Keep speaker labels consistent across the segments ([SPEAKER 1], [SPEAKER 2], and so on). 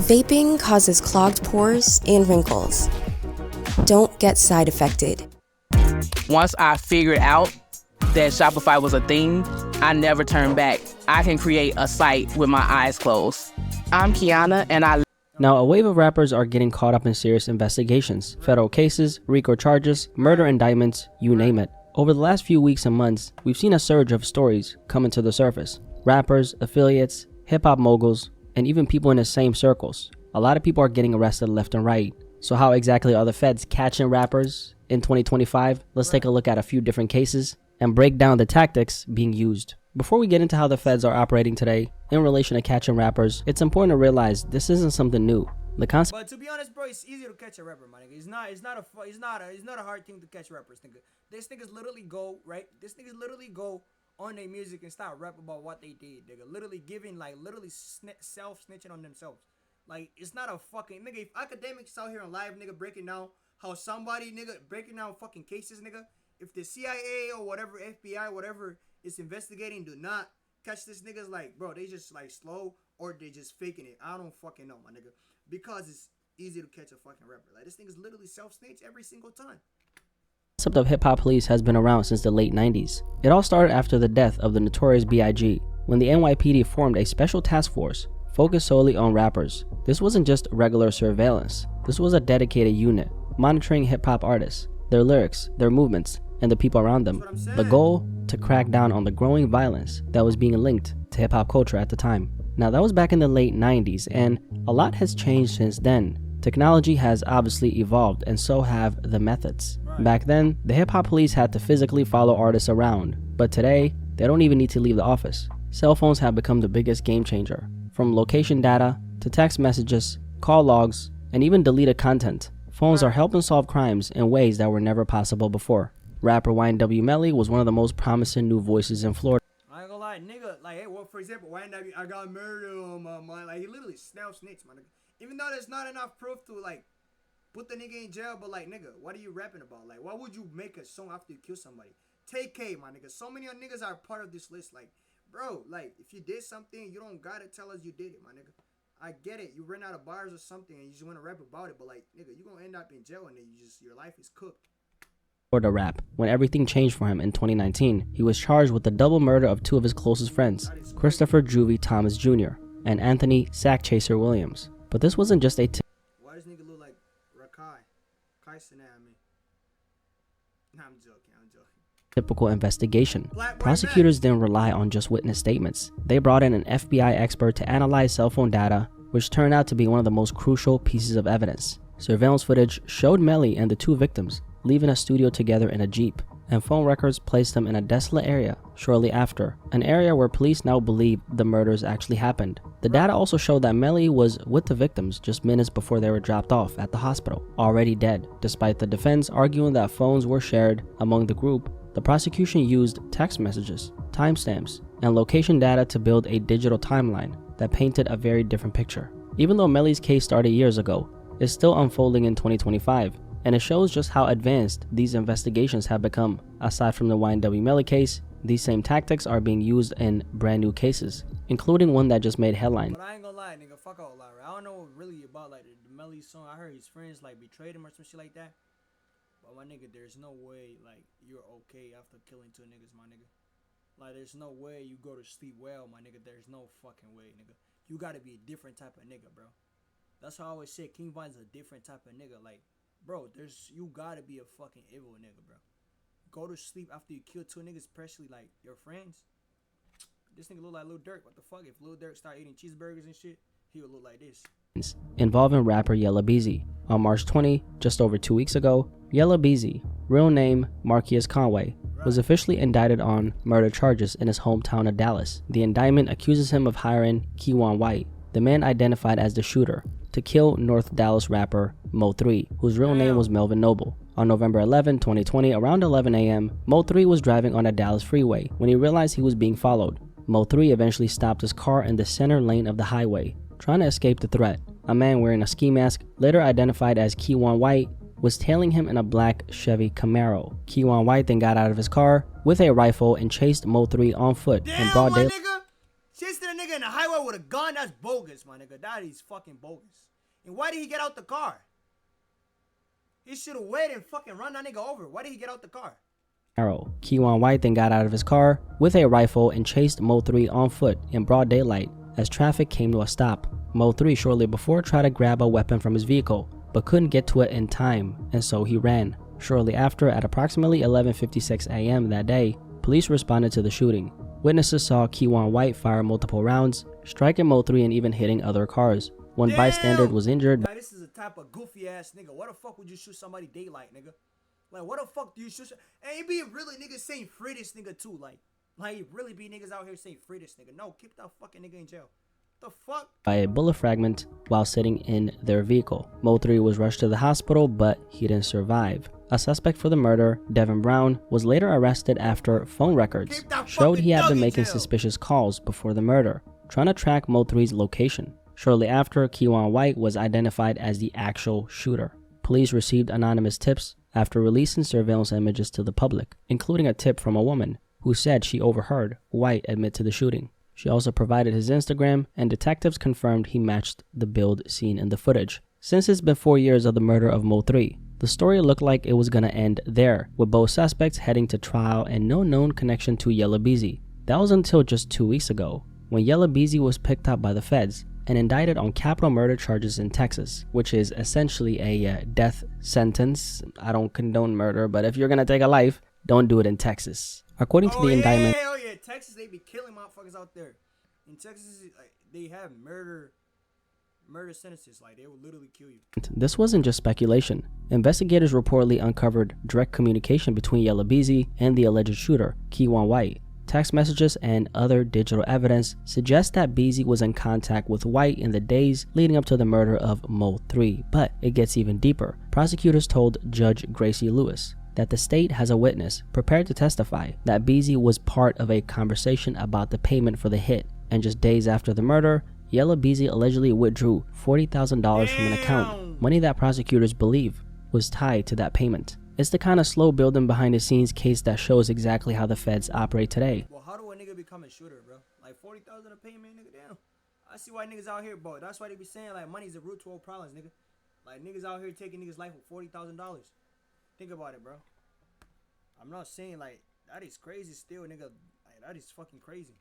[SPEAKER 1] Vaping causes clogged pores and wrinkles. Don't get side affected.
[SPEAKER 2] Once I figured out that Shopify was a thing, I never turned back. I can create a site with my eyes closed. I'm Kiana, and
[SPEAKER 3] Now, a wave of rappers are getting caught up in serious investigations, federal cases, RICO charges, murder indictments, you name it. Over the last few weeks and months, we've seen a surge of stories coming to the surface. Rappers, affiliates, hip-hop moguls, and even people in the same circles. A lot of people are getting arrested left and right. So how exactly are the feds catching rappers in 2025? Let's take a look at a few different cases and break down the tactics being used. Before we get into how the feds are operating today in relation to catching rappers, it's important to realize this isn't something new. The concept.
[SPEAKER 4] But to be honest, bro, it's easier to catch a rapper, my nigga. It's not a hard thing to catch rappers, nigga. These niggas literally go right. This niggas literally go on their music and start rap about what they did, nigga. Literally giving self snitching on themselves. Like, it's not a fucking nigga. If academics out here on live, nigga, breaking down how somebody, nigga, breaking down fucking cases, nigga. If the CIA or whatever, FBI, whatever is investigating, do not catch this niggas, like, bro, they just like slow or they just faking it. I don't fucking know, my nigga, because it's easy to catch a fucking rapper. Like, this nigga's literally self snitch every single time.
[SPEAKER 3] The concept of hip-hop police has been around since the late 90s. It all started after the death of the notorious B.I.G. when the NYPD formed a special task force focused solely on rappers. This wasn't just regular surveillance. This was a dedicated unit monitoring hip-hop artists, their lyrics, their movements, and the people around them. The goal? To crack down on the growing violence that was being linked to hip-hop culture at the time. Now, that was back in the late 90s, and a lot has changed since then. Technology has obviously evolved, and so have the methods. Back then, the hip-hop police had to physically follow artists around, but today, they don't even need to leave the office. Cell phones have become the biggest game changer. From location data to text messages, call logs, and even deleted content, phones are helping solve crimes in ways that were never possible before. Rapper YNW Melly was one of the most promising new voices in Florida.
[SPEAKER 4] I ain't gonna lie, nigga, like, hey, well, for example, YNW, I got murdered on my mind. Like, he literally snitched, my nigga. Even though there's not enough proof to, like, put the nigga in jail, but, like, nigga, what are you rapping about? Like, why would you make a song after you kill somebody? Take K, my nigga. So many of niggas are part of this list. Like, bro, like, if you did something, you don't gotta tell us you did it, my nigga. I get it. You ran out of bars or something and you just want to rap about it, but, like, nigga, you gonna end up in jail and then your life is cooked.
[SPEAKER 3] Rap. When everything changed for him in 2019, he was charged with the double murder of two of his closest friends, Christopher Juvie Thomas Jr. and Anthony Sack Chaser Williams. But this wasn't just a
[SPEAKER 4] why does nigga look like Rakai? I'm joking.
[SPEAKER 3] Typical investigation. Prosecutors didn't rely on just witness statements. They brought in an FBI expert to analyze cell phone data, which turned out to be one of the most crucial pieces of evidence. Surveillance footage showed Melly and the two victims leaving a studio together in a Jeep, and phone records placed them in a desolate area shortly after, an area where police now believe the murders actually happened. The data also showed that Melly was with the victims just minutes before they were dropped off at the hospital, already dead. Despite the defense arguing that phones were shared among the group, the prosecution used text messages, timestamps, and location data to build a digital timeline that painted a very different picture. Even though Melly's case started years ago, it's still unfolding in 2025, and it shows just how advanced these investigations have become. Aside from the YNW Melly case, these same tactics are being used in brand new cases, including one that just made headlines.
[SPEAKER 4] But I ain't gonna lie, nigga, fuck all that, right? I don't know really about, like, the Melly song. I heard his friends, like, betrayed him or some shit like that. But my nigga, there's no way, like, you're okay after killing two niggas, my nigga. Like, there's no way you go to sleep well, my nigga. There's no fucking way, nigga. You gotta be a different type of nigga, bro. That's how I always say King Von's a different type of nigga. Like, bro, you gotta be a fucking evil nigga, bro. Go to sleep after you kill two niggas, especially, like, your friends. This nigga look like Lil Durk. What the fuck? If Lil Durk start eating cheeseburgers and shit, he would look like this.
[SPEAKER 3] Involving rapper Yella Beezy. On March 20, just over 2 weeks ago, Yella Beezy, real name Marquise Conway, was officially indicted on murder charges in his hometown of Dallas. The indictment accuses him of hiring Keywan White, the man identified as the shooter, to kill North Dallas rapper Mo3, whose real name was Melvin Noble. On November 11, 2020, around 11 a.m., Mo3 was driving on a Dallas freeway when he realized he was being followed. Mo3 eventually stopped his car in the center lane of the highway, trying to escape the threat. A man wearing a ski mask, later identified as Keywan White, was tailing him in a black Chevy Camaro. Keywan White then got out of his car with a rifle and chased Mo3 on foot in broad daylight.
[SPEAKER 4] Chasing a nigga in the highway with a gun, that's bogus, my nigga. That is fucking bogus. And why did he get out the car? He should have waited and fucking run that nigga over. Why did he get out the car?
[SPEAKER 3] Keywan White then got out of his car with a rifle and chased Mo 3 on foot in broad daylight as traffic came to a stop. Mo 3 shortly before tried to grab a weapon from his vehicle, but couldn't get to it in time, and so he ran. Shortly after, at approximately 11:56 a.m. that day, police responded to the shooting. Witnesses saw Keywan White fire multiple rounds, striking Mo 3 and even hitting other cars. One bystander was injured.
[SPEAKER 4] Like, this is a type of goofy ass nigga. What the fuck would you shoot somebody daylight, nigga? Like, what the fuck do you shoot? And it be really niggas saying free this nigga too. Like it really be niggas out here saying free this nigga. No, keep that fucking nigga in jail. The fuck?
[SPEAKER 3] By a bullet fragment while sitting in their vehicle. Mo 3 was rushed to the hospital, but he didn't survive. A suspect for the murder, Devin Brown, was later arrested after phone records showed he had been making suspicious calls before the murder, trying to track Mo 3's location. Shortly after, Keywan White was identified as the actual shooter. Police received anonymous tips after releasing surveillance images to the public, including a tip from a woman who said she overheard White admit to the shooting. She also provided his Instagram, and detectives confirmed he matched the build seen in the footage. Since it's been 4 years of the murder of Mo 3, the story looked like it was gonna end there, with both suspects heading to trial and no known connection to Yella Beezy. That was until just 2 weeks ago, when Yella Beezy was picked up by the feds and indicted on capital murder charges in Texas, which is essentially a death sentence. I don't condone murder, but if you're gonna take a life, don't do it in Texas. According to the indictment,
[SPEAKER 4] hell yeah, Texas, they be killing motherfuckers out there. In Texas, like, they have murder sentences, like they will literally kill you.
[SPEAKER 3] This wasn't just speculation. Investigators reportedly uncovered direct communication between Yella Beezy and the alleged shooter, Keywan White. Text messages and other digital evidence suggest that Beezy was in contact with White in the days leading up to the murder of Mo 3, but it gets even deeper. Prosecutors told Judge Gracie Lewis that the state has a witness prepared to testify that Beezy was part of a conversation about the payment for the hit, and just days after the murder, Yella Beezy allegedly withdrew $40,000 from an account, money that prosecutors believe was tied to that payment. It's the kind of slow building behind the scenes case that shows exactly how the feds operate today.
[SPEAKER 4] Well, how do a nigga become a shooter, bro? Like 40,000 a payment, nigga, damn. I see why niggas out here, bro. That's why they be saying like money's the root to all problems, nigga. Like niggas out here taking niggas' life with $40,000. Think about it, bro. I'm not saying like that is crazy still, nigga. Like, that is fucking crazy.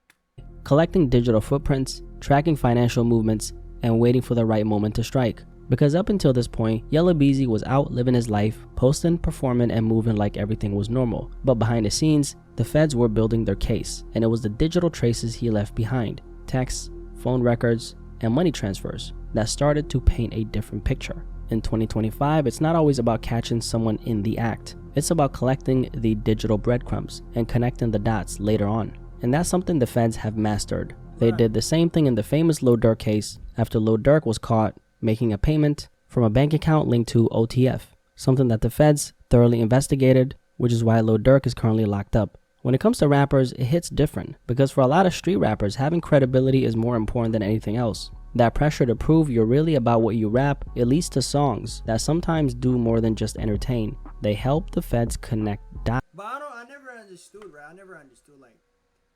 [SPEAKER 3] Collecting digital footprints, tracking financial movements, and waiting for the right moment to strike. Because up until this point, Yella Beezy was out living his life, posting, performing, and moving like everything was normal. But behind the scenes, the feds were building their case, and it was the digital traces he left behind, texts, phone records, and money transfers, that started to paint a different picture. In 2025, it's not always about catching someone in the act. It's about collecting the digital breadcrumbs and connecting the dots later on. And that's something the feds have mastered. They did the same thing in the famous Lil Durk case after Lil Durk was caught making a payment from a bank account linked to OTF, something that the feds thoroughly investigated, which is why Lil Durk is currently locked up. When it comes to rappers, it hits different, because for a lot of street rappers, having credibility is more important than anything else. That pressure to prove you're really about what you rap, it leads to songs that sometimes do more than just entertain. They help the feds connect dots.
[SPEAKER 4] But I never understood, right? I never understood, like,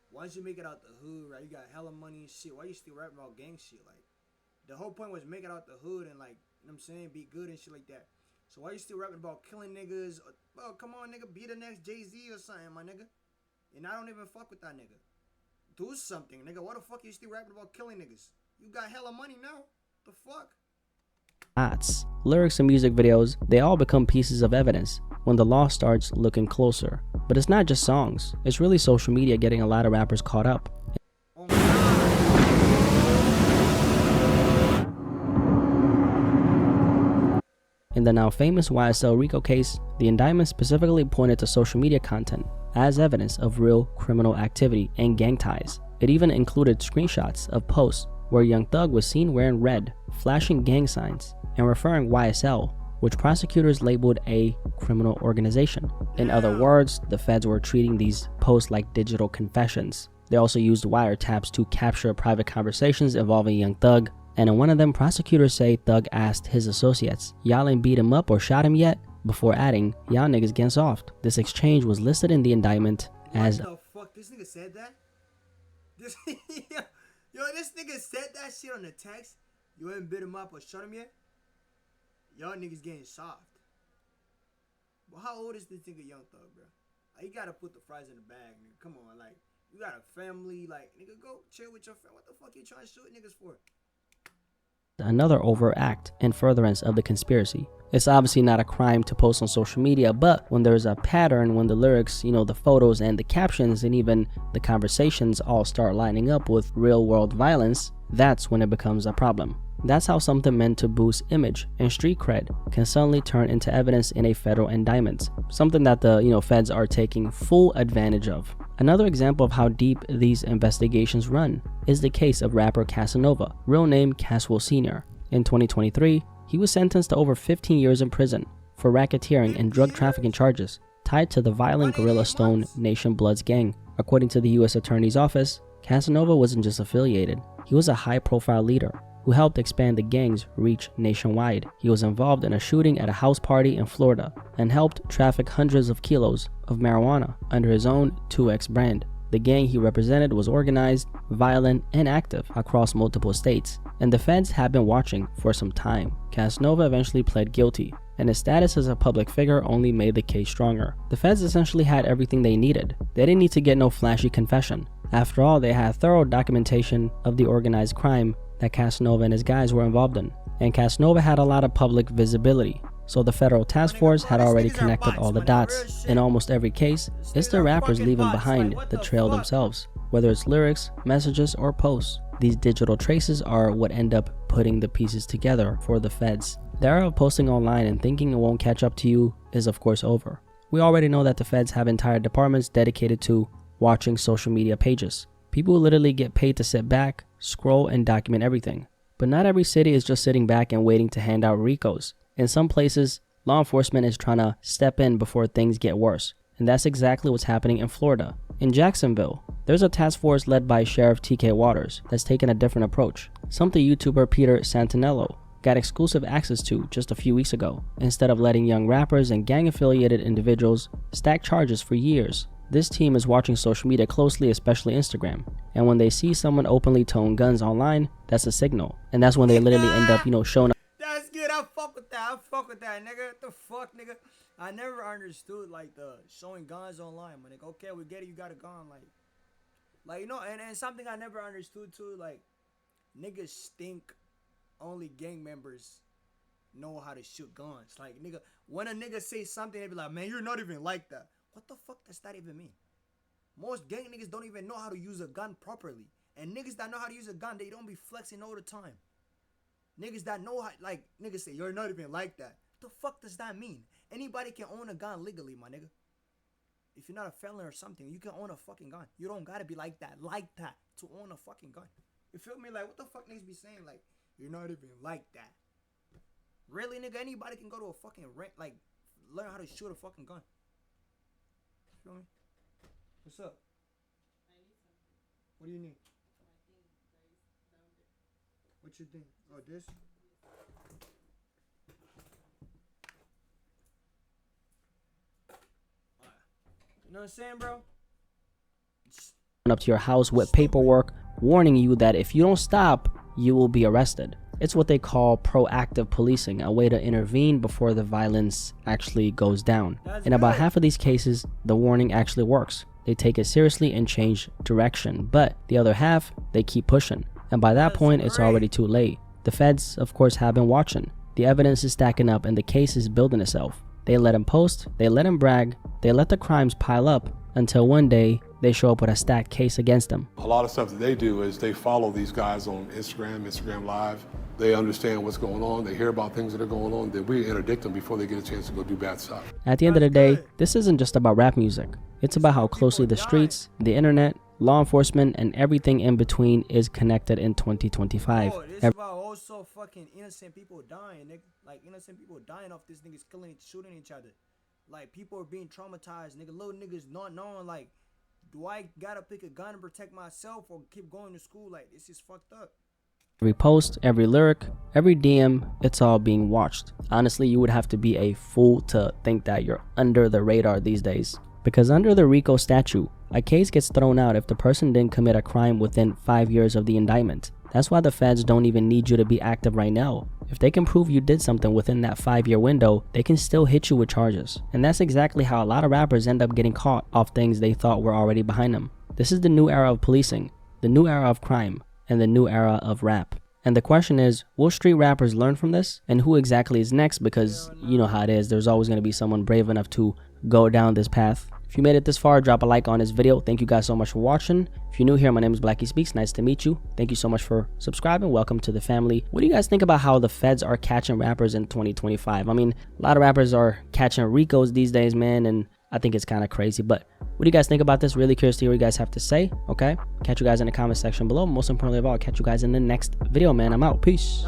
[SPEAKER 4] once you make it out the hood, right, you got hella money and shit, why you still rapping about gang shit? Like, the whole point was make it out the hood and, like, you know what I'm saying, be good and shit like that. So why you still rapping about killing niggas? Bro, come on, nigga, be the next Jay-Z or something, my nigga. And I don't even fuck with that nigga. Do something, nigga. Why the fuck you still rapping about killing niggas? You got hella money now. The fuck?
[SPEAKER 3] Lyrics and music videos, they all become pieces of evidence when the law starts looking closer. But it's not just songs. It's really social media getting a lot of rappers caught up.
[SPEAKER 4] Oh my God.
[SPEAKER 3] In the now famous YSL RICO case, the indictment specifically pointed to social media content as evidence of real criminal activity and gang ties. It even included screenshots of posts where Young Thug was seen wearing red, flashing gang signs, and referring YSL, which prosecutors labeled a criminal organization. In other words, the feds were treating these posts like digital confessions. They also used wiretaps to capture private conversations involving Young Thug, and in one of them, prosecutors say Thug asked his associates, "Y'all ain't beat him up or shot him yet?" before adding, "Y'all niggas getting soft." This exchange was listed in the indictment as
[SPEAKER 4] What the fuck? This nigga said that? This Yo, this nigga said that shit on the text. You haven't bit him up or shut him yet? Y'all niggas getting soft. Well, how old is this nigga Young Thug, bro? Like, you gotta put the fries in the bag, nigga. Come on, like, you got a family, like, nigga, go chill with your friend. What the fuck you trying to shoot niggas for?
[SPEAKER 3] Another overt act in furtherance of the conspiracy. It's obviously not a crime to post on social media, but when there's a pattern, when the lyrics, you know, the photos and the captions and even the conversations all start lining up with real world violence, that's when it becomes a problem. That's how something meant to boost image and street cred can suddenly turn into evidence in a federal indictment, something that the feds are taking full advantage of. Another example of how deep these investigations run is the case of rapper Casanova, real name Caswell Sr. In 2023, he was sentenced to over 15 years in prison for racketeering and drug trafficking charges tied to the violent Gorilla Stone Nation Bloods gang. According to the U.S. Attorney's Office, Casanova wasn't just affiliated, he was a high-profile leader who helped expand the gang's reach nationwide. He was involved in a shooting at a house party in Florida and helped traffic hundreds of kilos of marijuana under his own 2X brand. The gang he represented was organized, violent, and active across multiple states, and the feds had been watching for some time. Casanova eventually pled guilty, and his status as a public figure only made the case stronger. The feds essentially had everything they needed. They didn't need to get no flashy confession. After all, they had thorough documentation of the organized crime that Casanova and his guys were involved in, and Casanova had a lot of public visibility. So the federal task force had already connected all the dots. In almost every case, it's the rappers leaving behind the trail themselves, whether it's lyrics, messages, or posts. These digital traces are what end up putting the pieces together for the feds. The era of posting online and thinking it won't catch up to you is of course over. We already know that the feds have entire departments dedicated to watching social media pages. People literally get paid to sit back, scroll, and document everything. But not every city is just sitting back and waiting to hand out RICOs. In some places, law enforcement is trying to step in before things get worse. And that's exactly what's happening in Florida. In Jacksonville, there's a task force led by Sheriff TK Waters that's taken a different approach. Something YouTuber Peter Santinello got exclusive access to just a few weeks ago. Instead of letting young rappers and gang-affiliated individuals stack charges for years, this team is watching social media closely, especially Instagram. And when they see someone openly towing guns online, that's a signal. And that's when they literally end up, showing up.
[SPEAKER 4] That's good. I fuck with that. I fuck with that, nigga. What the fuck, nigga? I never understood, like, the showing guns online, my nigga. Okay, we get it. You got a gun, like, and something I never understood, too, like, niggas think only gang members know how to shoot guns. Like, nigga, when a nigga say something, they be like, man, you're not even like that. What the fuck does that even mean? Most gang niggas don't even know how to use a gun properly. And niggas that know how to use a gun, they don't be flexing all the time. Niggas that know how, like, niggas say, you're not even like that. What the fuck does that mean? Anybody can own a gun legally, my nigga. If you're not a felon or something, you can own a fucking gun. You don't gotta be like that to own a fucking gun. You feel me? Like, what the fuck niggas be saying? Like, you're not even like that. Really, nigga? Anybody can go to a fucking rent, like, learn how to shoot a fucking gun. You feel me? What's up? I need something. What do you need? What you think? Oh, this? You know what I'm saying, bro?
[SPEAKER 3] Up to your house with paperwork warning you that if you don't stop, you will be arrested. It's what they call proactive policing, a way to intervene before the violence actually goes down. In about half of these cases, the warning actually works. They take it seriously and change direction. But the other half, they keep pushing. And by that point, it's already too late. The feds, of course, have been watching. The evidence is stacking up and the case is building itself. They let him post, they let him brag, they let the crimes pile up until one day they show up with a stacked case against them.
[SPEAKER 5] A lot of stuff that they do is they follow these guys on Instagram Live. They understand what's going on. They hear about things that are going on. That we interdict them before they get a chance to go do bad stuff.
[SPEAKER 3] At the end of the day, this isn't just about rap music. It's about how closely the streets, the internet, law enforcement, and everything in between is connected in 2025.
[SPEAKER 4] Oh, this is about also fucking innocent people dying, nigga. Like, innocent people dying off this niggas killing, shooting each other. Like, people are being traumatized, nigga. Little niggas not knowing, like, do I gotta pick a gun and protect myself or keep going to school? Like, this is fucked up.
[SPEAKER 3] Every post, every lyric, every DM, it's all being watched. Honestly, you would have to be a fool to think that you're under the radar these days. Because under the RICO statute, A case gets thrown out if the person didn't commit a crime within 5 years of the indictment. That's why the feds don't even need you to be active right now. If they can prove you did something within that 5-year window, they can still hit you with charges. And that's exactly how a lot of rappers end up getting caught off things they thought were already behind them. This is the new era of policing, the new era of crime, and the new era of rap. And the question is, will street rappers learn from this? And who exactly is next? Because you know how it is, there's always going to be someone brave enough to go down this path. If you made it this far, drop a like on this video. Thank you guys so much for watching. If you're new here, my name is Blackie Speaks. Nice to meet you. Thank you so much for subscribing. Welcome to the family. What do you guys think about how the feds are catching rappers in 2025? I mean, a lot of rappers are catching Ricos these days, man, and I think it's kind of crazy. But what do you guys think about this? Really curious to hear what you guys have to say, okay? Catch you guys in the comment section below. Most importantly of all, catch you guys in the next video, man. I'm out. Peace.